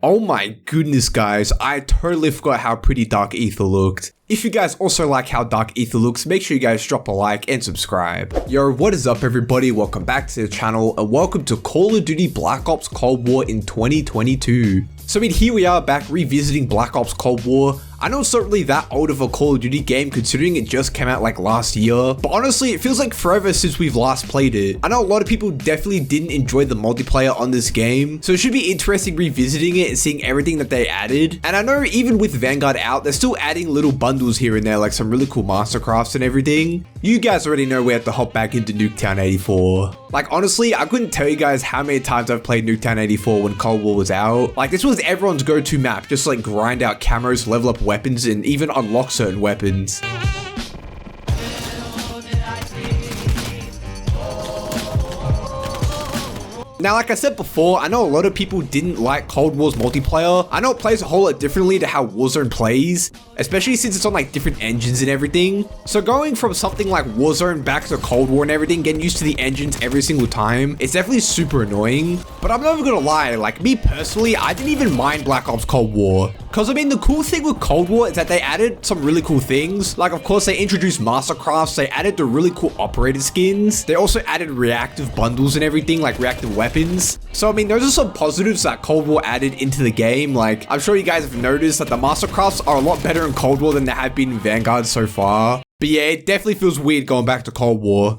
Oh my goodness guys, I totally forgot how pretty Dark Aether looked. If you guys also like how Dark Aether looks, make sure you guys drop a like and subscribe. Yo, what is up everybody? Welcome back to the channel and welcome to Call of Duty Black Ops Cold War in 2022. So here we are back revisiting Black Ops Cold War. I know it's not really that old of a Call of Duty game considering it just came out like last year, but honestly it feels like forever since we've last played it. I know a lot of people definitely didn't enjoy the multiplayer on this game, so it should be interesting revisiting it and seeing everything that they added. And I know even with Vanguard out, they're still adding little bundles here and there, like some really cool mastercrafts and everything. You guys already know we have to hop back into Nuketown 84. Like honestly, I couldn't tell you guys how many times I've played Nuketown 84 when Cold War was out. Like this was everyone's go-to map, just like grind out camos, level up weapons, and even unlock certain weapons. Now, like I said before, I know a lot of people didn't like Cold War's multiplayer. I know it plays a whole lot differently to how Warzone plays, especially since it's on like different engines and everything. So going from something like Warzone back to Cold War and everything, getting used to the engines every single time, it's definitely super annoying. But I'm not even gonna lie, like me personally, I didn't even mind Black Ops Cold War. Cause I mean, the cool thing with Cold War is that they added some really cool things. Like of course they introduced mastercrafts, they added the really cool operator skins. They also added reactive bundles and everything, like reactive weapons. So I mean, those are some positives that Cold War added into the game. Like I'm sure you guys have noticed that the mastercrafts are a lot better in Cold War than they have been in Vanguard so far. But yeah, it definitely feels weird going back to Cold War.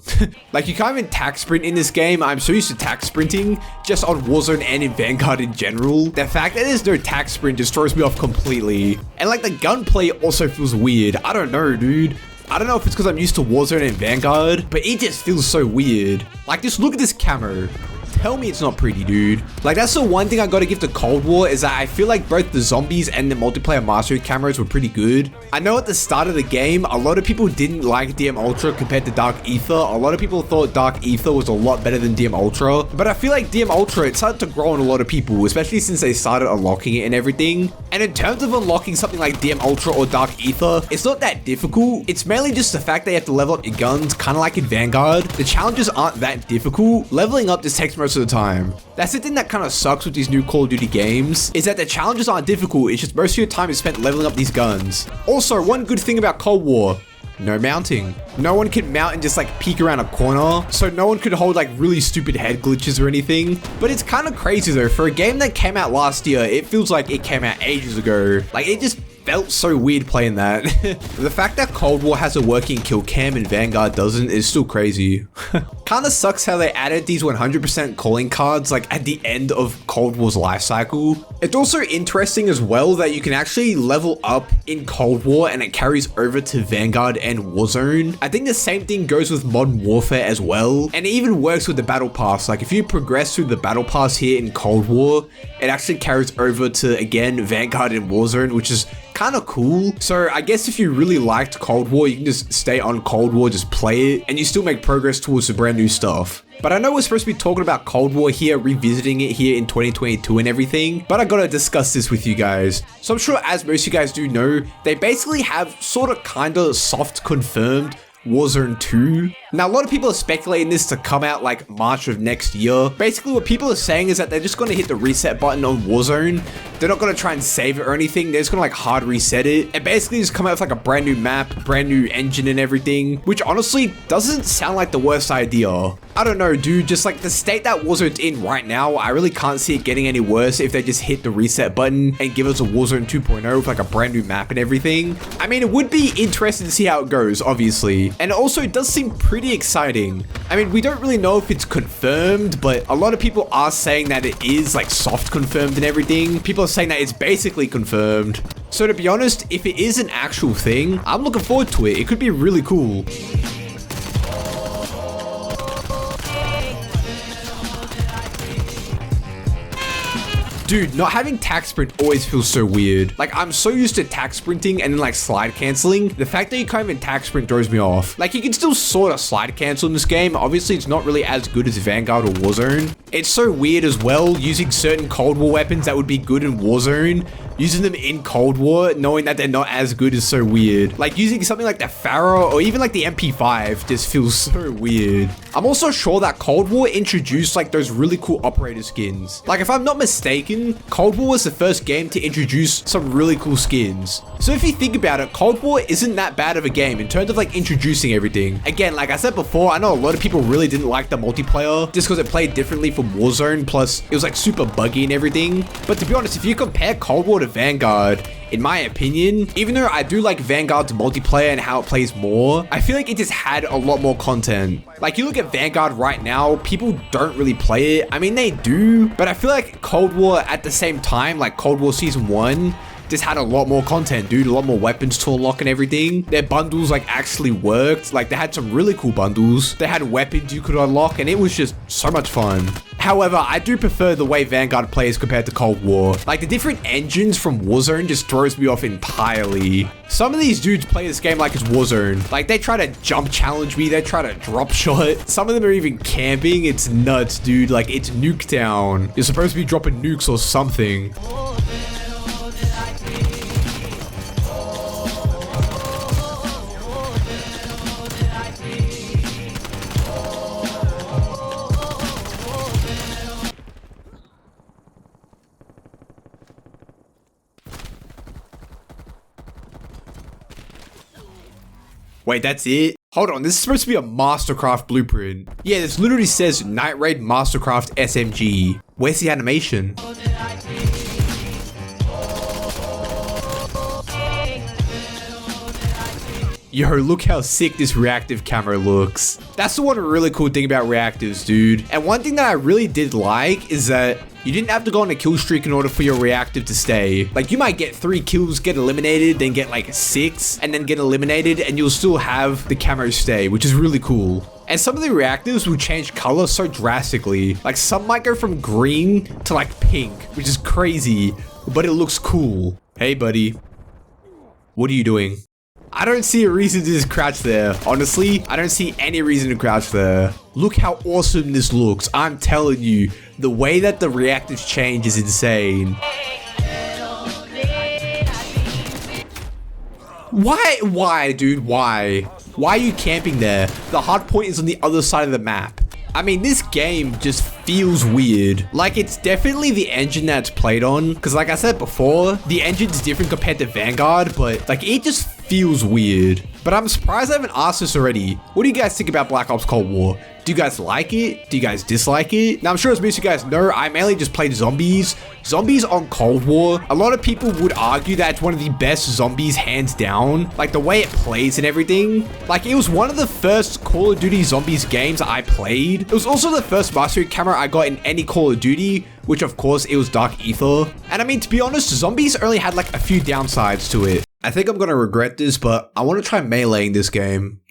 Like you can't even tac sprint in this game. I'm so used to tac sprinting just on Warzone and in Vanguard in general. The fact that there's no tac sprint just throws me off completely. And like the gunplay also feels weird. I don't know, dude. I don't know if it's because I'm used to Warzone and Vanguard, but it just feels so weird. Like just look at this camo. Tell me it's not pretty, dude. Like that's the one thing I gotta give to Cold War is that I feel like both the zombies and the multiplayer mastery cameras were pretty good. I know at the start of the game, a lot of people didn't like DM Ultra compared to Dark Aether. A lot of people thought Dark Aether was a lot better than DM Ultra, but I feel like DM Ultra, it started to grow on a lot of people, especially since they started unlocking it and everything. And in terms of unlocking something like DM Ultra or Dark Aether, it's not that difficult. It's mainly just the fact that you have to level up your guns, kind of like in Vanguard. The challenges aren't that difficult. Leveling up just takes most of the time. That's the thing that kind of sucks with these new Call of Duty games, is that the challenges aren't difficult, it's just most of your time is spent leveling up these guns. Also, one good thing about Cold War, no mounting. No one can mount and just like peek around a corner, so no one could hold like really stupid head glitches or anything. But it's kind of crazy though, for a game that came out last year, it feels like it came out ages ago. Like it just felt so weird playing that. The fact that Cold War has a working kill cam and Vanguard doesn't is still crazy. Kinda sucks how they added these 100% calling cards like at the end of Cold War's life cycle. It's also interesting as well that you can actually level up in Cold War and it carries over to Vanguard and Warzone. I think the same thing goes with Modern Warfare as well, and it even works with the Battle Pass. Like if you progress through the Battle Pass here in Cold War, it actually carries over to again Vanguard and Warzone, which is kind of cool. So I guess if you really liked Cold War, you can just stay on Cold War, just play it, and you still make progress towards the brand new stuff. But I know we're supposed to be talking about Cold War here, revisiting it here in 2022 and everything, but I gotta discuss this with you guys. So I'm sure as most of you guys do know, they basically have sort of kinda soft confirmed Warzone 2. Now, a lot of people are speculating this to come out like March of next year. Basically, what people are saying is that they're just going to hit the reset button on Warzone. They're not going to try and save it or anything. They're just going to like hard reset it and basically just come out with like a brand new map, brand new engine and everything, which honestly doesn't sound like the worst idea. I don't know, dude. Just like the state that Warzone's in right now, I really can't see it getting any worse if they just hit the reset button and give us a Warzone 2.0 with like a brand new map and everything. I mean, it would be interesting to see how it goes, obviously. And also, it does seem pretty exciting. I mean, we don't really know if it's confirmed, but a lot of people are saying that it is like soft confirmed and everything. People are saying that it's basically confirmed. So to be honest, if it is an actual thing, I'm looking forward to it. It could be really cool. Dude, not having tac sprint always feels so weird. Like, I'm so used to tac sprinting and then like slide canceling. The fact that you can't even tac sprint throws me off. Like, you can still sort of slide cancel in this game. Obviously, it's not really as good as Vanguard or Warzone. It's so weird as well, using certain Cold War weapons that would be good in Warzone Using them in Cold War, knowing that they're not as good is so weird. Like using something like the Pharaoh or even like the MP5 just feels so weird. I'm also sure that Cold War introduced like those really cool operator skins. Like if I'm not mistaken, Cold War was the first game to introduce some really cool skins. So if you think about it, Cold War isn't that bad of a game in terms of like introducing everything. Again, like I said before, I know a lot of people really didn't like the multiplayer just because it played differently from Warzone, plus it was like super buggy and everything. But to be honest, if you compare Cold War to Vanguard, in my opinion, even though I do like Vanguard's multiplayer and how it plays more, I feel like it just had a lot more content. Like you look at Vanguard right now, people don't really play it. I mean, they do, but I feel like Cold War at the same time, like Cold War Season 1, just had a lot more content, dude. A lot more weapons to unlock and everything. Their bundles like actually worked. Like they had some really cool bundles. They had weapons you could unlock and it was just so much fun. However, I do prefer the way Vanguard plays compared to Cold War. Like the different engines from Warzone just throws me off entirely. Some of these dudes play this game like it's Warzone. Like they try to jump challenge me. They try to drop shot. Some of them are even camping. It's nuts, dude. Like it's Nuketown. You're supposed to be dropping nukes or something. Wait, that's it? Hold on, this is supposed to be a Mastercraft blueprint. Yeah, this literally says Night Raid Mastercraft SMG. Where's the animation? Yo, look how sick this reactive camera looks. That's the one really cool thing about reactives, dude. And one thing that I really did like is that you didn't have to go on a kill streak in order for your reactive to stay. Like you might get 3 kills, get eliminated, then get like 6, and then get eliminated, and you'll still have the camo stay, which is really cool. And some of the reactives will change color so drastically. Like some might go from green to like pink, which is crazy, but it looks cool. Hey buddy, what are you doing? I don't see a reason to just crouch there. Honestly, I don't see any reason to crouch there. Look how awesome this looks. I'm telling you, the way that the reactives change is insane. Why, dude? Why? Why are you camping there? The hard point is on the other side of the map. I mean, this game just feels weird. Like, it's definitely the engine that's played on. Because like I said before, the engine's different compared to Vanguard, but like, it just feels weird. But I'm surprised I haven't asked this already. What do you guys think about Black Ops Cold War? Do you guys like it? Do you guys dislike it? Now, I'm sure as most of you guys know, I mainly just played zombies. Zombies on Cold War, a lot of people would argue that it's one of the best zombies hands down. Like the way it plays and everything. Like it was one of the first Call of Duty Zombies games I played. It was also the first mastery camera I got in any Call of Duty, which of course it was Dark Aether. And I mean, to be honest, zombies only had like a few downsides to it. I think I'm gonna regret this, but I want to try meleeing this game.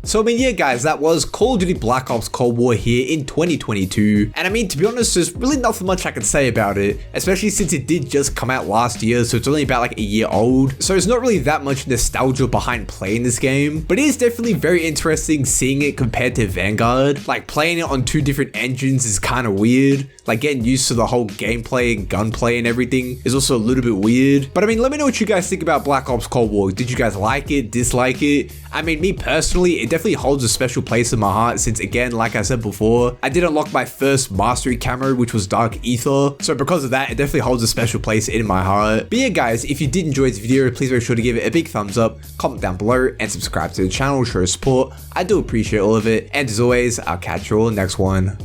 So I mean, yeah guys, that was Call of Duty Black Ops Cold War here in 2022. And I mean, to be honest, there's really nothing much I can say about it, especially since it did just come out last year, so it's only about like a year old. So there's not really that much nostalgia behind playing this game, but it is definitely very interesting seeing it compared to Vanguard. Like playing it on 2 different engines is kind of weird. Like getting used to the whole gameplay and gunplay and everything is also a little bit weird. But I mean, let me know what you guys think about Black Ops Cold War. Did you guys like it, dislike it? I mean, me personally, it definitely holds a special place in my heart since, again, like I said before, I did unlock my first mastery camo, which was Dark Aether. So because of that, it definitely holds a special place in my heart. But yeah, guys, if you did enjoy this video, please make sure to give it a big thumbs up, comment down below, and subscribe to the channel to show support. I do appreciate all of it. And as always, I'll catch you all in the next one.